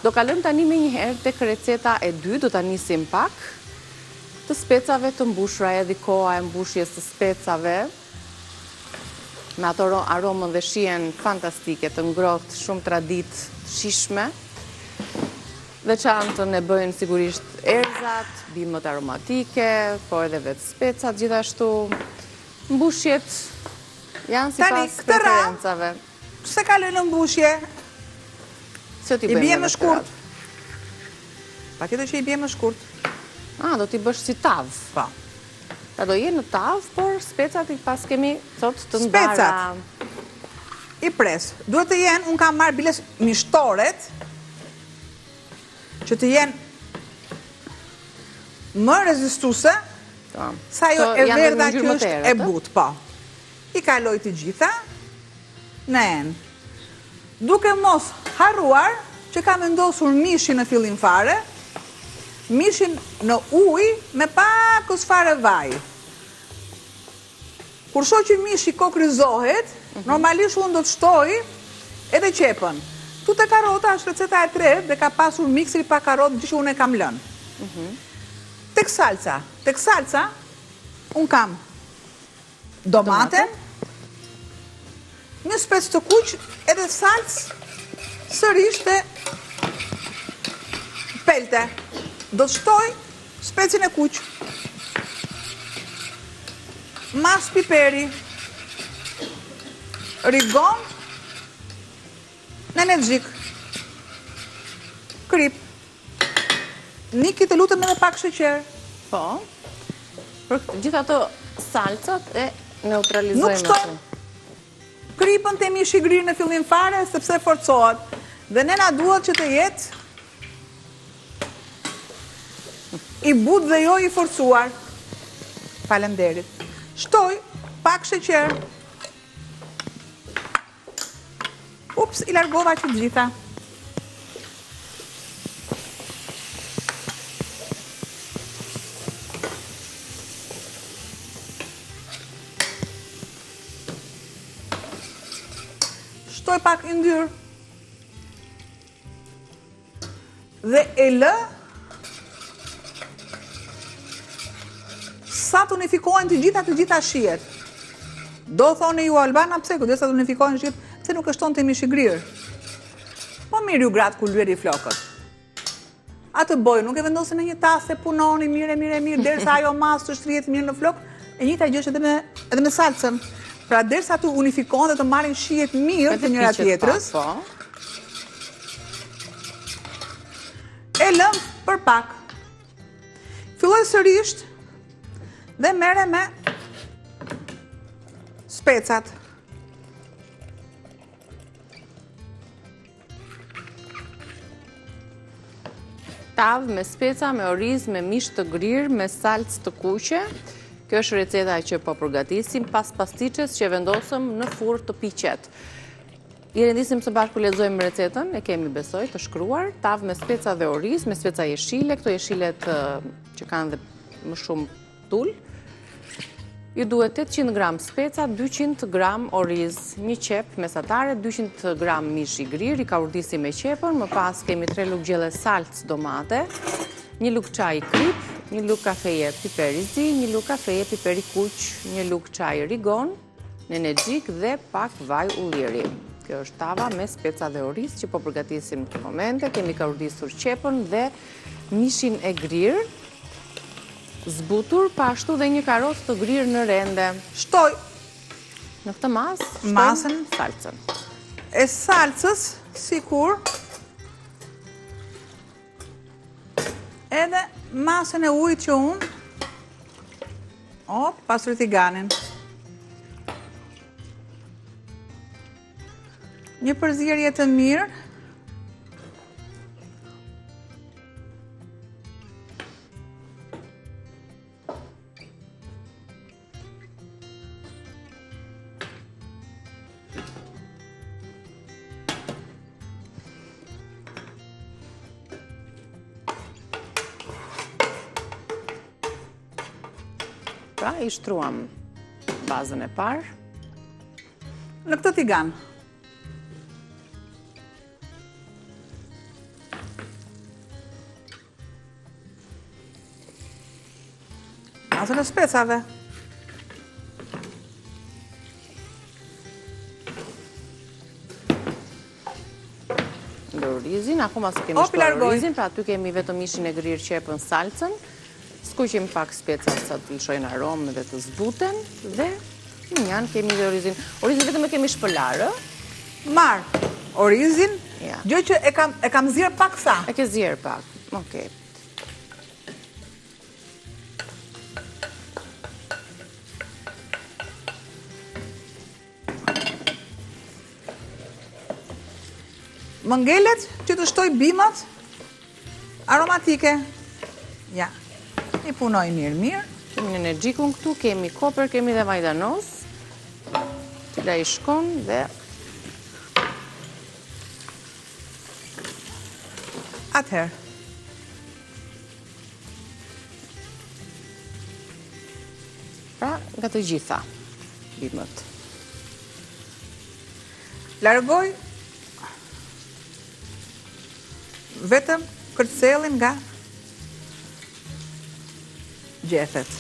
Do kalojmë tani me njëherë tek receta e 2, do ta nisim pak të specave të mbushura, edhe koha e mbushjes të specave, me ato aromën dhe shijen fantastike të ngrohtë, shumë tradit, shishme. Veçantën e bëjnë sigurisht erëzat, bimët aromatike, po edhe vetë specat gjithashtu. Mbushjet janë sipas preferencave. Se kalojnë në mbushje, i bje më shkurt. Patjetër që i bje më shkurt. Do t'i bësh si tavë. Po. Ta do jenë në tavë, por specat i pas kemi thot të ndara. Specat i pres. Duhet të jenë, unë kam marrë biles mishtoret, që të jenë më rezistuse, sa jo e verdha që është e butë, po. I kaloj të gjitha në enë. Duke mos harruar që ka vendosur mishin në fillim fare, mishin në ujë me pakës fare vaj. Kur shoh që mishi kokrizohet, normalisht unë do të shtoj edhe qepën. Tute karota është receta e 3 dhe ka pasur miksri pa karotë që unë e kam lënë. Tek salca, unë kam domate, një spec të kuq edhe salcë sërish të pelte. Do të shtoj specin e kuq, mas piperi, rigon, nenexhik, krip, niki të lutëm edhe pak sheqer. Po, për gjitha të salcat e neutralizojmë. Nuk shtoj kripën të mishi grirë në fillim fare, sepse forcohet. Dhe nena duhet që të jetë i but dhe jo i forcuar. Falemderit. Shtoj pak sheqer. Ups, i largova që gjitha. Shtoj pak yndyrë. Dhe e lë sa të unifikohen të gjitha shijet. Do thoni ju Albana, pse ku sa të unifikohen shijet, pse nuk e shton të mishi grirë. Po mirë ju gratë ku lyeri flokët. Atë bojë, nuk e vendosin në një tas se punoni mirë, derisa ajo masë të shtrihet mirë në flokë, e njëjta gjë është edhe me salcën. Pra derisa të unifikohen dhe të marrin shijet mirë të njëra tjetrës, e lëm për pak. Filloj sërisht dhe mere me specat. Tavë me speca, me oriz, me mish të grirë, me salcë të kuqe. Kjo është receta që po përgatisim pas pastiqes që vendosëm në furrë të piqet. I rendisim së bashku lexojmë recetën, e kemi besoj të shkruar. Tavë me speca dhe oriz, me speca jeshile, këto jeshilet që kanë dhe më shumë tull. Ju duhet 800 gram speca, 200 gram oriz, një qep mesatare, 200 gram mish i grirë, i kaurdisim me qepën, më pas kemi 3 lugë gjelle salcë domate, 1 lugë çaj krip, 1 lugë kafeje piperi zi, 1 lugë kafeje piperi kuq, 1 lugë çaj rigon, nenexhik dhe pak vaj ulliri. Kjo është tava me speca dhe oriz që po përgatisim në momente, kemi kaurdisur qepën dhe mishin e grirë, zbutur, pashtu dhe një karotë të grirë në rende. Shtoj në këtë masën salcën. E salcës, sikur edhe masën e ujit që unë pastër tiganin. Një përzierje të mirë. Pra, i shtruam bazën e parë. Në këtë tigan. Asën e specave. Dhe orizin, akoma se kemi shtuar orizin, pra aty kemi vetëm mishin e grirë qepën salcën, skuqim pak specat sa të lëshojnë aromë dhe të zbuten, dhe në janë kemi dhe orizin. Orizin vetëm e kemi shpëlarë. Marë, orizin, gjë që e kam zirë pak sa. E ke zirë pak, okej. Më ngelet që të shtoj bimat aromatike. Ja, i punoj mirë. Kemi në energjikun këtu, kemi koper, kemi dhe majdanos, cila i shkon dhe... Atëherë. Pra, nga të gjitha bimët. Largoj vetëm kërcelin nga gjethet.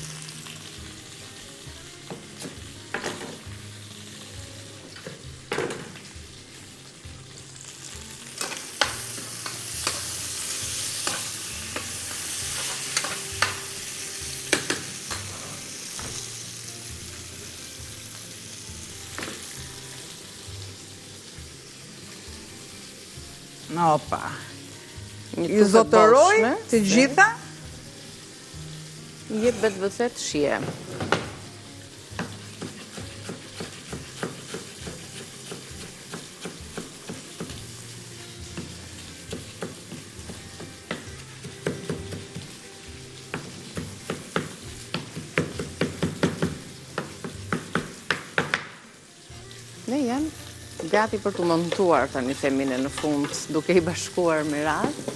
Opa. I zotëroj të gjitha. Jep vetë shije. Ne janë gati për të montuar tani themine në fund, duke i bashkuar me radhë.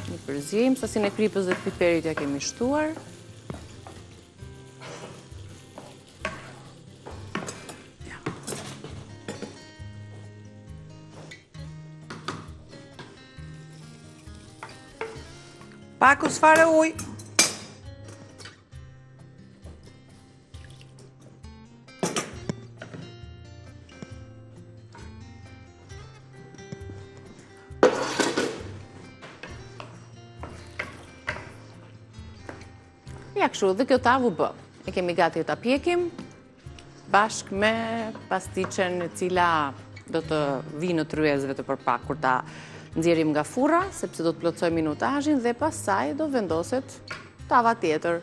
Një përzim, sasin e kripës dhe piperit ja kemi shtuar. Pakës fare ujë. Ja kështu, dhe kjo tavu bë. E kemi gati ta pjekim, bashk me pastiqen e cila do të vi në tryezëve të përpakur ta nxjerrim nga furra, sepse do të plotësoj minutazhin dhe pastaj do vendoset tava tjetër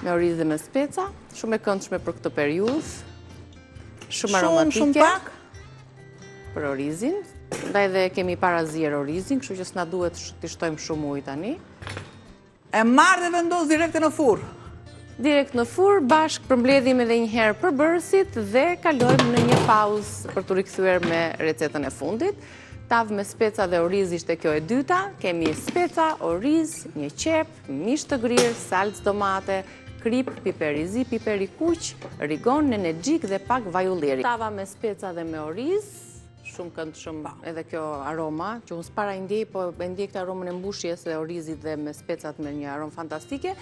me oriz dhe me speca, shumë e këndshme për këtë periudhë, shumë aromatike. Shumë pak për orizin, ndaj dhe kemi para zier orizin, kështu që s'na duhet t'i shtojmë shumë ujë tani. E marr dhe vendos direkt në furrë. Direkt në furrë, bashk përmbledhim edhe një herë përbërësit dhe kalojmë në një pauzë për të rikthyer me recetën e fundit. Tavë me speca dhe oriz ishte kjo e dyta, kemi speca, oriz, një qep, mish të grirë, salcë domate, krip, piper i zi, piper i kuq, rigon, energjik dhe pak vaj ulliri. Tava me speca dhe me oriz, shumë këndshëm edhe kjo aroma, që unë s'para ndjej, po ndjej këtë aromën e mbushjes dhe orizit dhe me specat me një aromë fantastike.